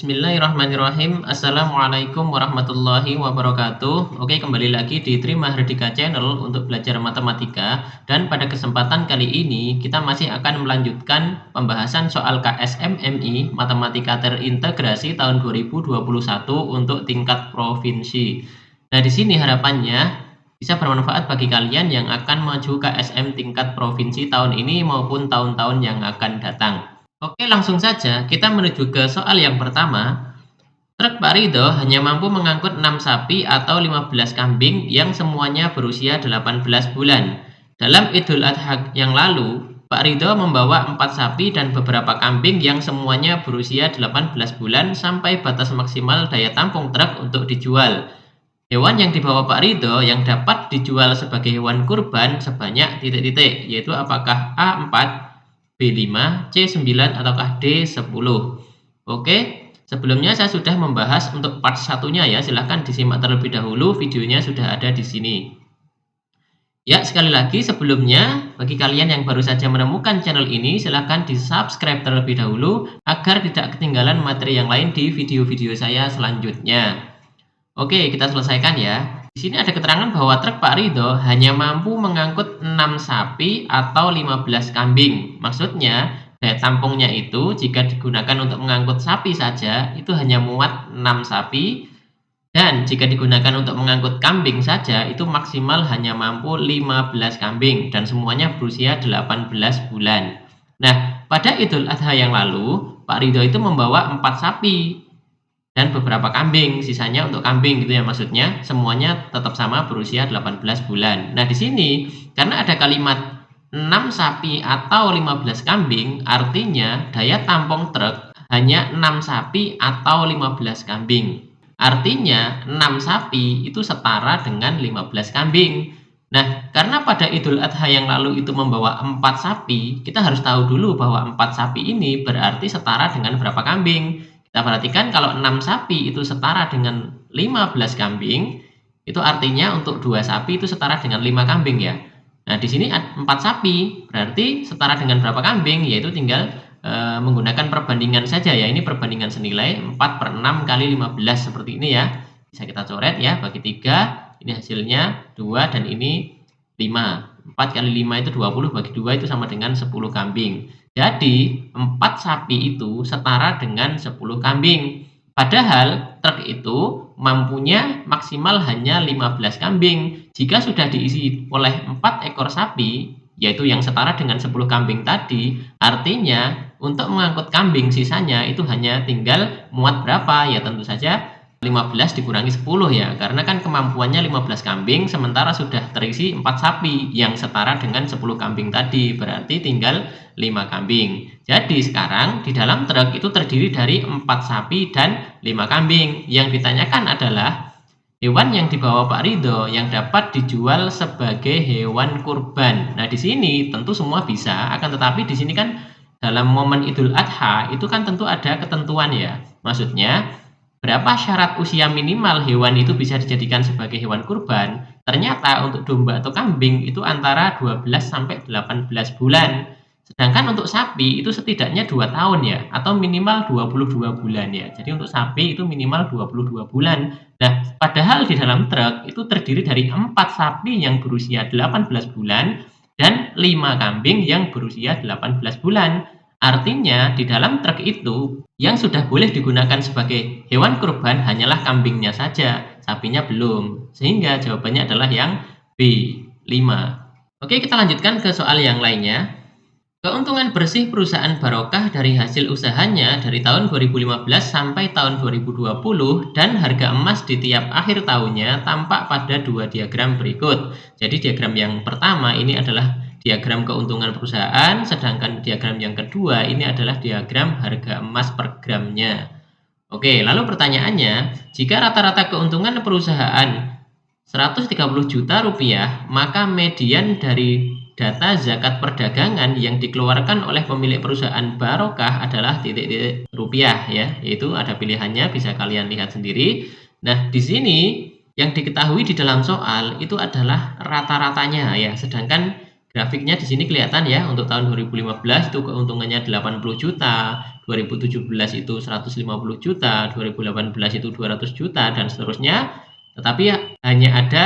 Bismillahirrahmanirrahim. Assalamualaikum warahmatullahi wabarakatuh. Oke, kembali lagi di Tri Mahardika Channel untuk belajar matematika. Dan pada kesempatan kali ini kita masih akan melanjutkan pembahasan soal KSMMI Matematika Terintegrasi tahun 2021 untuk tingkat provinsi. Nah, di sini harapannya bisa bermanfaat bagi kalian yang akan maju KSM tingkat provinsi tahun ini maupun tahun-tahun yang akan datang. Oke, langsung saja kita menuju ke soal yang pertama. Truk Pak Ridho hanya mampu mengangkut 6 sapi atau 15 kambing yang semuanya berusia 18 bulan. Dalam Idul Adha yang lalu, Pak Ridho membawa 4 sapi dan beberapa kambing yang semuanya berusia 18 bulan sampai batas maksimal daya tampung truk untuk dijual. Hewan yang dibawa Pak Ridho yang dapat dijual sebagai hewan kurban sebanyak titik-titik, yaitu apakah A4, B5, C9, ataukah D10. Oke, sebelumnya saya sudah membahas untuk part satunya ya, silahkan disimak terlebih dahulu, videonya sudah ada di sini. Ya, sekali lagi sebelumnya, bagi kalian yang baru saja menemukan channel ini, silahkan di-subscribe terlebih dahulu agar tidak ketinggalan materi yang lain di video-video saya selanjutnya. Oke, kita selesaikan ya. Di sini ada keterangan bahwa truk Pak Ridho hanya mampu mengangkut 6 sapi atau 15 kambing. Maksudnya, daya tampungnya itu jika digunakan untuk mengangkut sapi saja, itu hanya muat 6 sapi. Dan jika digunakan untuk mengangkut kambing saja, itu maksimal hanya mampu 15 kambing. Dan semuanya berusia 18 bulan. Nah, pada Idul Adha yang lalu, Pak Ridho itu membawa 4 sapi dan beberapa kambing, sisanya untuk kambing gitu ya maksudnya, semuanya tetap sama berusia 18 bulan. Nah, di sini karena ada kalimat 6 sapi atau 15 kambing, artinya daya tampung truk hanya 6 sapi atau 15 kambing. Artinya 6 sapi itu setara dengan 15 kambing. Nah, karena pada Idul Adha yang lalu itu membawa 4 sapi, kita harus tahu dulu bahwa 4 sapi ini berarti setara dengan berapa kambing. Kita perhatikan kalau 6 sapi itu setara dengan 15 kambing, itu artinya untuk 2 sapi itu setara dengan 5 kambing ya. Nah, di sini 4 sapi, berarti setara dengan berapa kambing? Yaitu tinggal menggunakan perbandingan saja ya. Ini perbandingan senilai 4/6 kali 15 seperti ini ya. Bisa kita coret ya, bagi 3, ini hasilnya 2 dan ini 5. 4 kali 5 itu 20, bagi 2 itu sama dengan 10 kambing. Jadi 4 sapi itu setara dengan 10 kambing. Padahal truk itu mampunya maksimal hanya 15 kambing. Jika sudah diisi oleh 4 ekor sapi, yaitu yang setara dengan 10 kambing tadi, artinya untuk mengangkut kambing sisanya itu hanya tinggal muat berapa? Ya tentu saja 15 dikurangi 10 ya, karena kan kemampuannya 15 kambing sementara sudah terisi 4 sapi yang setara dengan 10 kambing tadi, berarti tinggal 5 kambing. Jadi sekarang di dalam truk itu terdiri dari 4 sapi dan 5 kambing. Yang ditanyakan adalah hewan yang dibawa Pak Ridho yang dapat dijual sebagai hewan kurban. Nah, di sini tentu semua bisa, akan tetapi di sini kan dalam momen Idul Adha itu kan tentu ada ketentuan ya. Maksudnya berapa syarat usia minimal hewan itu bisa dijadikan sebagai hewan kurban? Ternyata untuk domba atau kambing itu antara 12 sampai 18 bulan. Sedangkan untuk sapi itu setidaknya 2 tahun ya, atau minimal 22 bulan ya. Jadi untuk sapi itu minimal 22 bulan. Nah, padahal di dalam truk itu terdiri dari 4 sapi yang berusia 18 bulan dan 5 kambing yang berusia 18 bulan. Artinya di dalam truk itu yang sudah boleh digunakan sebagai hewan kurban hanyalah kambingnya saja, sapinya belum. Sehingga jawabannya adalah yang B, 5. Oke, kita lanjutkan ke soal yang lainnya. Keuntungan bersih perusahaan Barokah dari hasil usahanya dari tahun 2015 sampai tahun 2020 dan harga emas di tiap akhir tahunnya tampak pada 2 diagram berikut. Jadi diagram yang pertama ini adalah diagram keuntungan perusahaan, sedangkan diagram yang kedua ini adalah diagram harga emas per gramnya. Oke, lalu pertanyaannya, jika rata-rata keuntungan perusahaan 130 juta rupiah, maka median dari data zakat perdagangan yang dikeluarkan oleh pemilik perusahaan Barokah adalah titik-titik rupiah ya, yaitu ada pilihannya bisa kalian lihat sendiri. Nah, di sini yang diketahui di dalam soal itu adalah rata-ratanya ya, sedangkan Grafiknya di sini kelihatan ya, untuk tahun 2015 itu keuntungannya 80 juta, 2017 itu 150 juta, 2018 itu 200 juta, dan seterusnya. Tetapi ya, hanya ada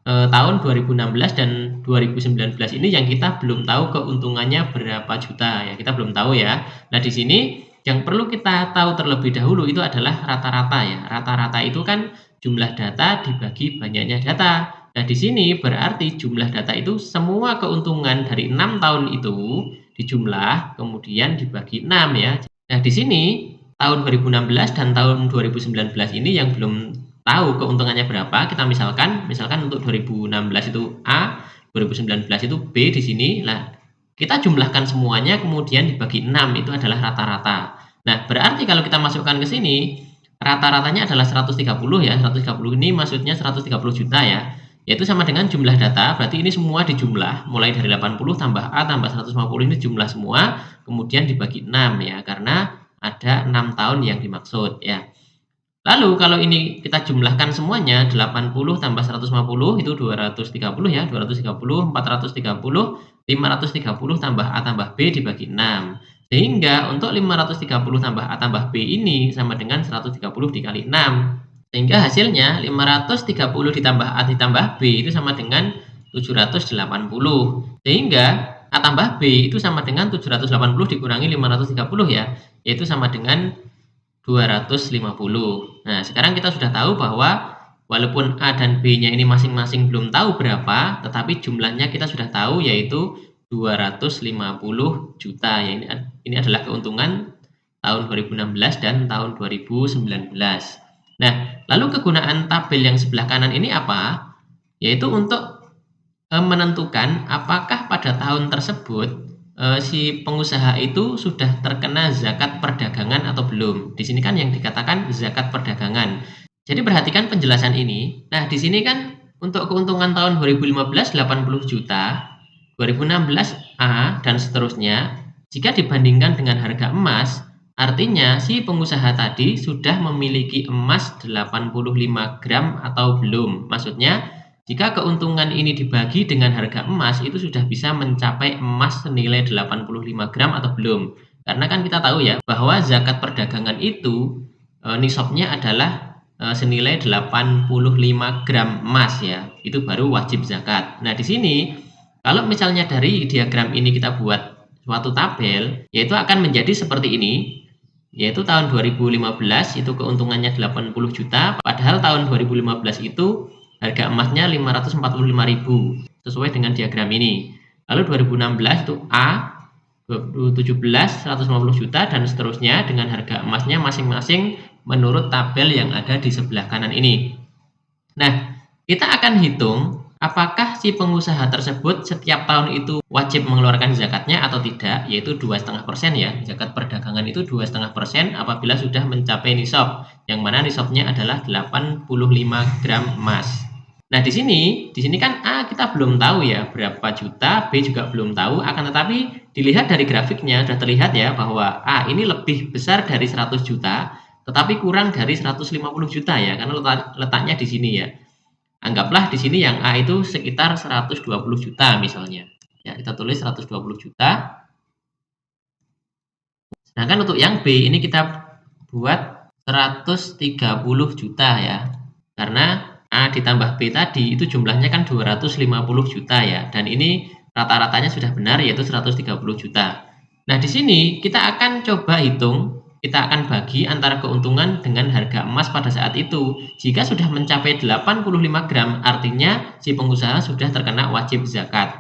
tahun 2016 dan 2019 ini yang kita belum tahu keuntungannya berapa juta ya, kita belum tahu ya. Nah, di sini yang perlu kita tahu terlebih dahulu itu adalah rata-rata ya. Rata-rata itu kan jumlah data dibagi banyaknya data. Nah, di sini berarti jumlah data itu semua keuntungan dari 6 tahun itu dijumlah, kemudian dibagi 6 ya. Nah, di sini tahun 2016 dan tahun 2019 ini yang belum tahu keuntungannya berapa, kita misalkan untuk 2016 itu A, 2019 itu B di sini. Nah, kita jumlahkan semuanya kemudian dibagi 6 itu adalah rata-rata. Nah, berarti kalau kita masukkan ke sini, rata-ratanya adalah 130 ya. 130 ini maksudnya 130 juta ya. Yaitu sama dengan jumlah data, berarti ini semua dijumlah, mulai dari 80 tambah A tambah 150 ini jumlah semua, kemudian dibagi 6 ya, karena ada 6 tahun yang dimaksud ya. Lalu kalau ini kita jumlahkan semuanya, 80 tambah 150 itu 230 ya, 230, 430, 530 tambah A tambah B dibagi 6. Sehingga untuk 530 tambah A tambah B ini sama dengan 130 dikali 6. Sehingga hasilnya 530 ditambah A ditambah B itu sama dengan 780. Sehingga A tambah B itu sama dengan 780 dikurangi 530 ya, yaitu sama dengan 250. Nah, sekarang kita sudah tahu bahwa walaupun A dan B-nya ini masing-masing belum tahu berapa, tetapi jumlahnya kita sudah tahu yaitu 250 juta. Ya, ini adalah keuntungan tahun 2016 dan tahun 2019. Nah, lalu kegunaan tabel yang sebelah kanan ini apa? Yaitu untuk menentukan apakah pada tahun tersebut si pengusaha itu sudah terkena zakat perdagangan atau belum. Di sini kan yang dikatakan zakat perdagangan. Jadi perhatikan penjelasan ini. Nah, di sini kan untuk keuntungan tahun 2015 80 juta, 2016 A dan seterusnya. Jika dibandingkan dengan harga emas, artinya si pengusaha tadi sudah memiliki emas 85 gram atau belum. Maksudnya, jika keuntungan ini dibagi dengan harga emas, itu sudah bisa mencapai emas senilai 85 gram atau belum. Karena kan kita tahu ya, bahwa zakat perdagangan itu nisabnya adalah senilai 85 gram emas ya. Itu baru wajib zakat. Nah, di sini kalau misalnya dari diagram ini kita buat suatu tabel, yaitu akan menjadi seperti ini. Yaitu tahun 2015 itu keuntungannya 80 juta, padahal tahun 2015 itu harga emasnya 545.000 sesuai dengan diagram ini. Lalu 2016 itu A, 2017 150 juta dan seterusnya dengan harga emasnya masing-masing menurut tabel yang ada di sebelah kanan ini. Nah, kita akan hitung apakah si pengusaha tersebut setiap tahun itu wajib mengeluarkan zakatnya atau tidak, yaitu 2,5% ya. Zakat perdagangan itu 2,5% apabila sudah mencapai nisab, yang mana nisabnya adalah 85 gram emas. Nah, di sini kan A kita belum tahu ya berapa juta, B juga belum tahu, akan tetapi dilihat dari grafiknya sudah terlihat ya bahwa A ini lebih besar dari 100 juta, tetapi kurang dari 150 juta ya, karena letaknya di sini ya. Anggaplah di sini yang A itu sekitar 120 juta misalnya. Ya, kita tulis 120 juta. Sedangkan untuk yang B ini kita buat 130 juta ya. Karena A ditambah B tadi itu jumlahnya kan 250 juta ya. Dan ini rata-ratanya sudah benar yaitu 130 juta. Nah, di sini kita akan coba hitung, kita akan bagi antara keuntungan dengan harga emas pada saat itu. Jika sudah mencapai 85 gram, artinya si pengusaha sudah terkena wajib zakat.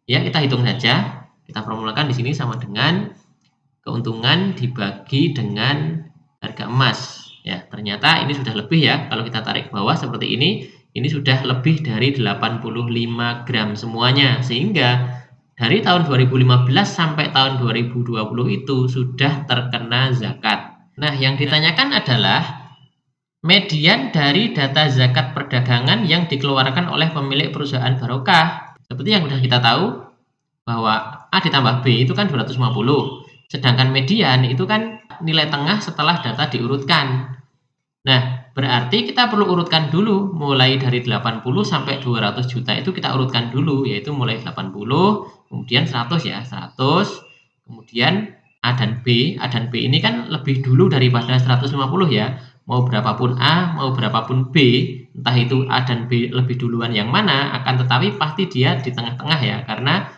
Ya, kita hitung saja. Kita formulakan di sini sama dengan keuntungan dibagi dengan harga emas. Ya, ternyata ini sudah lebih ya. Kalau kita tarik ke bawah seperti ini sudah lebih dari 85 gram semuanya. Sehingga dari tahun 2015 sampai tahun 2020 itu sudah terkena zakat. Nah, yang ditanyakan adalah median dari data zakat perdagangan yang dikeluarkan oleh pemilik perusahaan barokah. Seperti yang sudah kita tahu bahwa A ditambah B itu kan 250. Sedangkan median itu kan nilai tengah setelah data diurutkan. Nah, berarti kita perlu urutkan dulu mulai dari 80 sampai 200 juta itu kita urutkan dulu, yaitu mulai 80, kemudian 100 ya, 100, kemudian A dan B. A dan B ini kan lebih dulu daripada 150 ya. Mau berapapun A, mau berapapun B, entah itu A dan B lebih duluan yang mana, akan tetapi pasti dia di tengah-tengah ya, karena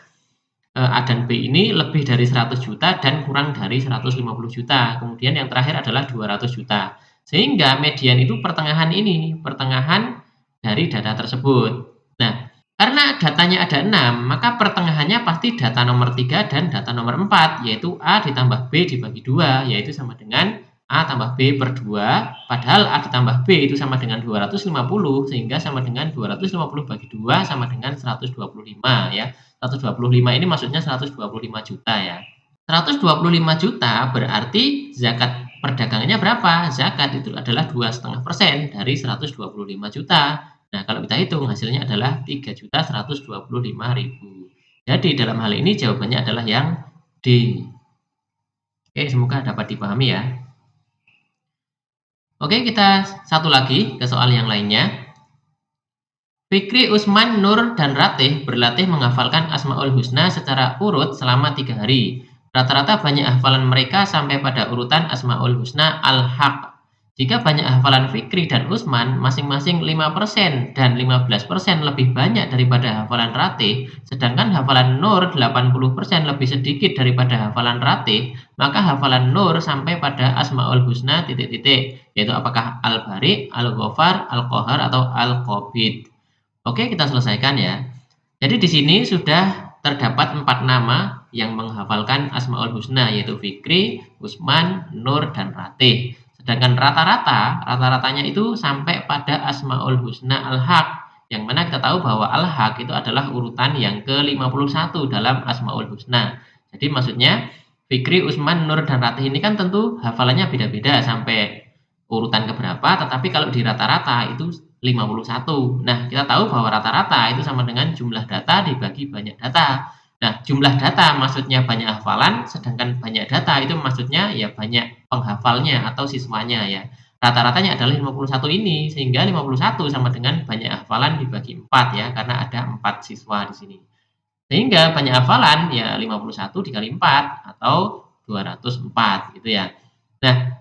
A dan B ini lebih dari 100 juta dan kurang dari 150 juta. Kemudian yang terakhir adalah 200 juta. Sehingga median itu pertengahan ini, pertengahan dari data tersebut. Nah, karena datanya ada 6, maka pertengahannya pasti data nomor 3 dan data nomor 4, yaitu A ditambah B dibagi 2, yaitu sama dengan A tambah B per 2, padahal A ditambah B itu sama dengan 250, sehingga sama dengan 250 bagi 2 sama dengan 125 ya. 125 ini maksudnya 125 juta ya. 125 juta berarti zakat perdagangannya berapa? Zakat itu adalah 2,5% dari 125 juta. Nah, kalau kita hitung hasilnya adalah 3.125.000. Jadi dalam hal ini jawabannya adalah yang D. Oke, semoga dapat dipahami ya. Oke, kita satu lagi ke soal yang lainnya. Fikri, Usman, Nur, dan Ratih berlatih menghafalkan Asmaul Husna secara urut selama 3 hari. Rata-rata banyak hafalan mereka sampai pada urutan Asmaul Husna Al-Haq. Jika banyak hafalan Fikri dan Usman masing-masing 5% dan 15% lebih banyak daripada hafalan Ratih, sedangkan hafalan Nur 80% lebih sedikit daripada hafalan Ratih, maka hafalan Nur sampai pada Asmaul Husna titik-titik, yaitu apakah Al-Bari, Al-Ghafar, Al-Qahar, atau Al-Qabid. Oke, kita selesaikan ya. Jadi di sini sudah terdapat 4 nama yang menghafalkan Asmaul Husna, yaitu Fikri, Usman, Nur, dan Ratih. Sedangkan rata-ratanya itu sampai pada Asmaul Husna Al-Haq, yang mana kita tahu bahwa Al-Haq itu adalah urutan yang ke-51 dalam Asmaul Husna. Jadi maksudnya Fikri, Usman, Nur, dan Ratih ini kan tentu hafalannya beda-beda sampai urutan keberapa, tetapi kalau di rata-rata itu 51. Nah, kita tahu bahwa rata-rata itu sama dengan jumlah data dibagi banyak data. Nah, jumlah data maksudnya banyak hafalan, sedangkan banyak data itu maksudnya ya banyak penghafalnya atau siswanya ya. Rata-ratanya adalah 51 ini, sehingga 51 sama dengan banyak hafalan dibagi 4 ya, karena ada 4 siswa di sini. Sehingga banyak hafalan ya 51 dikali 4 atau 204 gitu ya. Nah,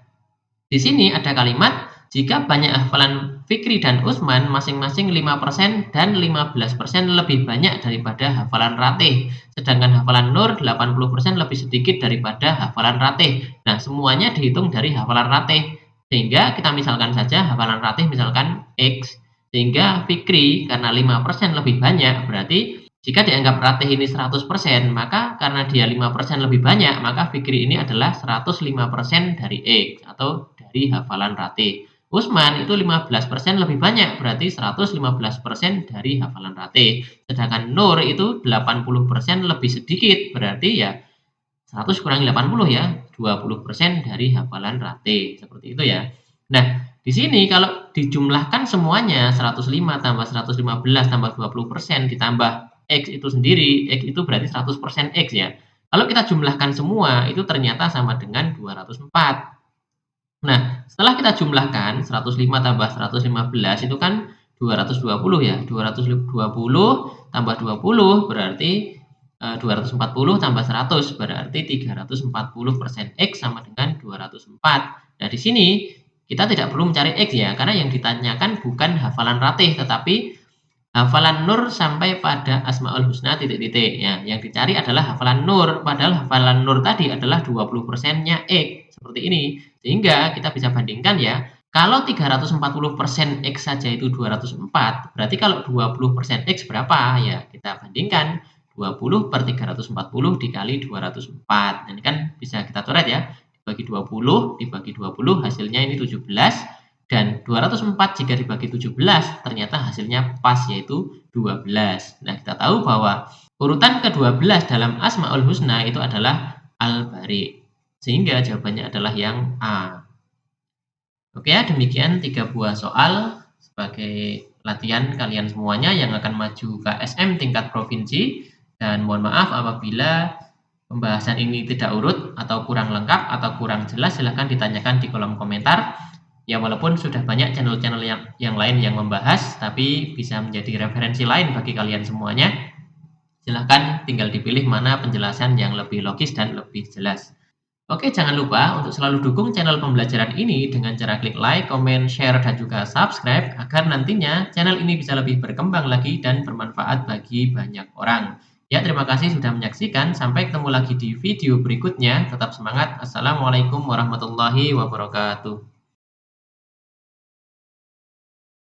di sini ada kalimat, jika banyak hafalan Fikri dan Usman masing-masing 5% dan 15% lebih banyak daripada hafalan Ratih, sedangkan hafalan Nur 80% lebih sedikit daripada hafalan Ratih. Nah, semuanya dihitung dari hafalan Ratih. Sehingga kita misalkan saja hafalan Ratih misalkan X, sehingga Fikri karena 5% lebih banyak, berarti jika dianggap Ratih ini 100%, maka karena dia 5% lebih banyak, maka Fikri ini adalah 105% dari X atau dari hafalan Ratih. Usman itu 15% lebih banyak, berarti 115% dari hafalan Ratih. Sedangkan Nur itu 80% lebih sedikit, berarti ya 100 kurangi 80 ya, 20% dari hafalan Ratih. Seperti itu ya. Nah, di sini kalau dijumlahkan semuanya 105 tambah 115 tambah 20% ditambah X itu sendiri, X itu berarti 100% X ya. Kalau kita jumlahkan semua itu ternyata sama dengan 204. Nah, setelah kita jumlahkan 105 tambah 115 itu kan 220 ya. 220 tambah 20 berarti 240 tambah 100 berarti 340% X sama dengan 204. Nah, di sini kita tidak perlu mencari X ya, karena yang ditanyakan bukan hafalan Ratih tetapi hafalan Nur sampai pada Asmaul Husna titik-titik ya. Yang dicari adalah hafalan Nur, padahal hafalan Nur tadi adalah 20%-nya X, seperti ini. Sehingga kita bisa bandingkan ya, kalau 340% X saja itu 204, berarti kalau 20% X berapa? Ya, kita bandingkan 20 per 340 dikali 204. Nah, ini kan bisa kita coret ya. Dibagi 20, dibagi 20 hasilnya ini 17. Dan 204 jika dibagi 17 ternyata hasilnya pas yaitu 12. Nah, kita tahu bahwa urutan ke-12 dalam Asmaul Husna itu adalah Al-Bari. Sehingga jawabannya adalah yang A. Oke ya, demikian 3 buah soal sebagai latihan kalian semuanya yang akan maju ke SM tingkat provinsi. Dan mohon maaf apabila pembahasan ini tidak urut atau kurang lengkap atau kurang jelas, silahkan ditanyakan di kolom komentar. Ya walaupun sudah banyak channel-channel yang lain yang membahas, tapi bisa menjadi referensi lain bagi kalian semuanya. Silahkan tinggal dipilih mana penjelasan yang lebih logis dan lebih jelas. Oke, jangan lupa untuk selalu dukung channel pembelajaran ini dengan cara klik like, comment, share, dan juga subscribe agar nantinya channel ini bisa lebih berkembang lagi dan bermanfaat bagi banyak orang. Ya, terima kasih sudah menyaksikan. Sampai ketemu lagi di video berikutnya. Tetap semangat. Assalamualaikum warahmatullahi wabarakatuh.